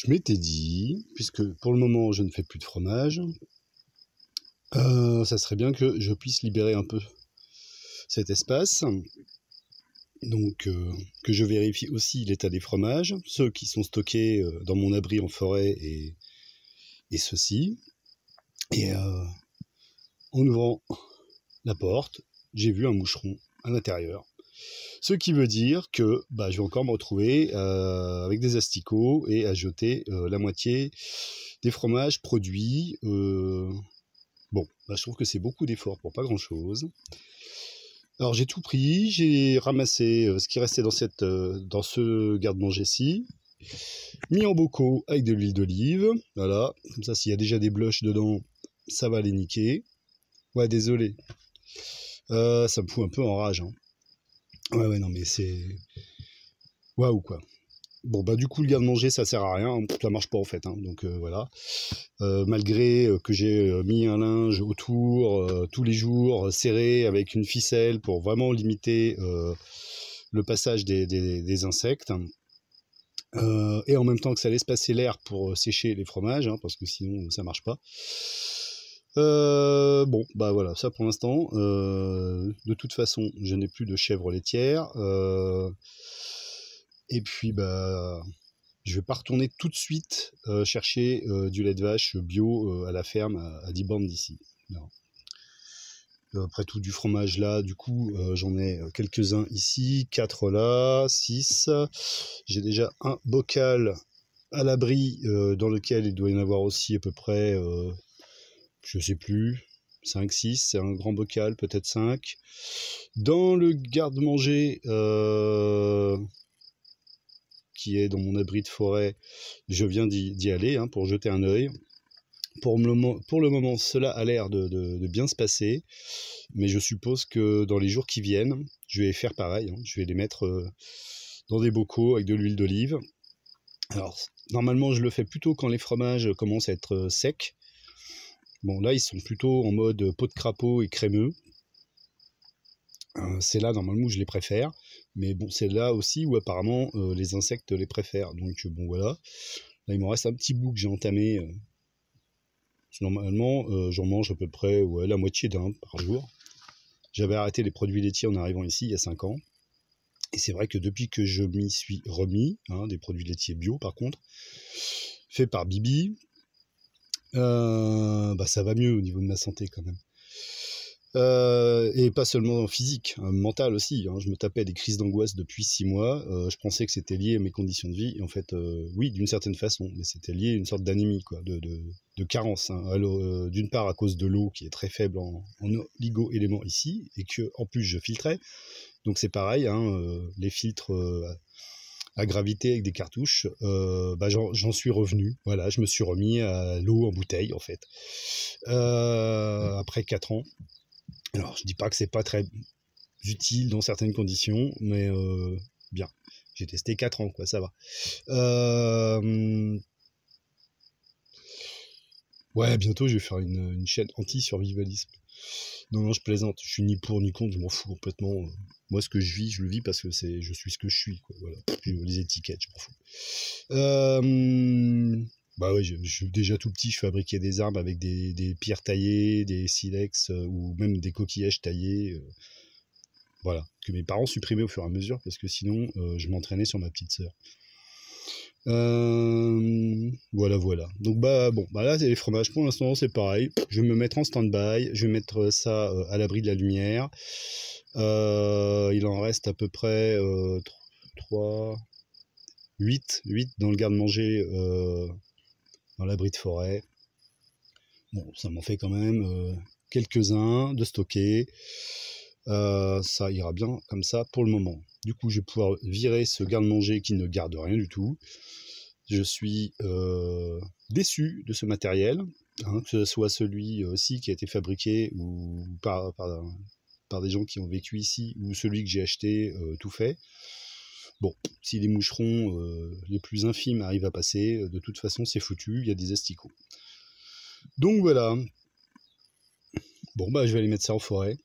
je m'étais dit, puisque pour le moment je ne fais plus de fromage, ça serait bien que je puisse libérer un peu cet espace. Donc que je vérifie aussi l'état des fromages, ceux qui sont stockés dans mon abri en forêt et ceux-ci. Et en ouvrant la porte, j'ai vu un moucheron à l'intérieur. Ce qui veut dire que je vais encore me retrouver avec des asticots et à jeter la moitié des fromages produits. Je trouve que c'est beaucoup d'efforts pour pas grand-chose. Alors j'ai tout pris, j'ai ramassé ce qui restait dans ce garde-manger-ci, mis en bocaux avec de l'huile d'olive. Voilà, comme ça s'il y a déjà des blushs dedans, ça va les niquer. Ouais, désolé. Ça me fout un peu en rage. Hein. Ouais, non, mais c'est... Waouh, quoi. Bon, du coup, le garde-manger, ça sert à rien. Ça marche pas, en fait. Hein. Donc, voilà. Malgré que j'ai mis un linge autour tous les jours, serré avec une ficelle pour vraiment limiter le passage des insectes. Et en même temps que ça laisse passer l'air pour sécher les fromages, hein, parce que sinon, ça marche pas. Voilà, ça pour l'instant. De toute façon, je n'ai plus de chèvre laitière. Et puis, je vais pas retourner tout de suite chercher du lait de vache bio à la ferme à 10 bornes d'ici. Après tout, du fromage là, du coup, j'en ai quelques-uns ici, 4 là, 6. J'ai déjà un bocal à l'abri dans lequel il doit y en avoir aussi à peu près... je sais plus, 5, 6, c'est un grand bocal, peut-être 5. Dans le garde-manger qui est dans mon abri de forêt, je viens d'y aller pour jeter un œil. Pour le moment, cela a l'air de bien se passer, mais je suppose que dans les jours qui viennent, je vais faire pareil. Je vais les mettre dans des bocaux avec de l'huile d'olive. Alors, normalement, je le fais plutôt quand les fromages commencent à être secs. Bon, là, ils sont plutôt en mode peau de crapaud et crémeux. C'est là, normalement, où je les préfère. Mais bon, c'est là aussi où, apparemment, les insectes les préfèrent. Donc, bon, voilà. Là, il m'en reste un petit bout que j'ai entamé. Normalement, j'en mange à peu près la moitié d'un par jour. J'avais arrêté les produits laitiers en arrivant ici, il y a 5 ans. Et c'est vrai que depuis que je m'y suis remis, des produits laitiers bio, par contre, fait par Bibi, ça va mieux au niveau de ma santé quand même. Et pas seulement physique, mental aussi. Je me tapais des crises d'angoisse depuis 6 mois. Je pensais que c'était lié à mes conditions de vie. Et en fait, oui, d'une certaine façon, mais c'était lié à une sorte d'anémie, quoi, de carence. D'une part à cause de l'eau qui est très faible en oligo-éléments ici, et que en plus je filtrais. Donc c'est pareil, les filtres à gravité avec des cartouches, j'en suis revenu. Voilà, je me suis remis à l'eau en bouteille en fait. Après 4 ans. Alors je dis pas que c'est pas très utile dans certaines conditions, mais bien. J'ai testé 4 ans, quoi, ça va. Ouais, bientôt je vais faire une chaîne anti-survivalisme. Non, je plaisante, je suis ni pour ni contre, je m'en fous complètement. Moi, ce que je vis, je le vis parce que je suis ce que je suis, quoi. Voilà. Les étiquettes, je m'en fous. Déjà tout petit, je fabriquais des armes avec des pierres taillées, des silex ou même des coquillages taillés. Voilà, que mes parents supprimaient au fur et à mesure parce que sinon, je m'entraînais sur ma petite sœur. Voilà. Donc là c'est les fromages pour l'instant, c'est pareil. Je vais me mettre en stand-by, je vais mettre ça à l'abri de la lumière. Il en reste à peu près 8 dans le garde-manger dans l'abri de forêt. Bon, ça m'en fait quand même quelques-uns de stocker. Ça ira bien comme ça pour le moment. Du coup, je vais pouvoir virer ce garde-manger qui ne garde rien du tout. Je suis déçu de ce matériel, que ce soit celui-ci qui a été fabriqué ou par des gens qui ont vécu ici, ou celui que j'ai acheté tout fait. Bon, si les moucherons les plus infimes arrivent à passer, de toute façon c'est foutu, il y a des asticots. Donc voilà. Bon, je vais aller mettre ça en forêt.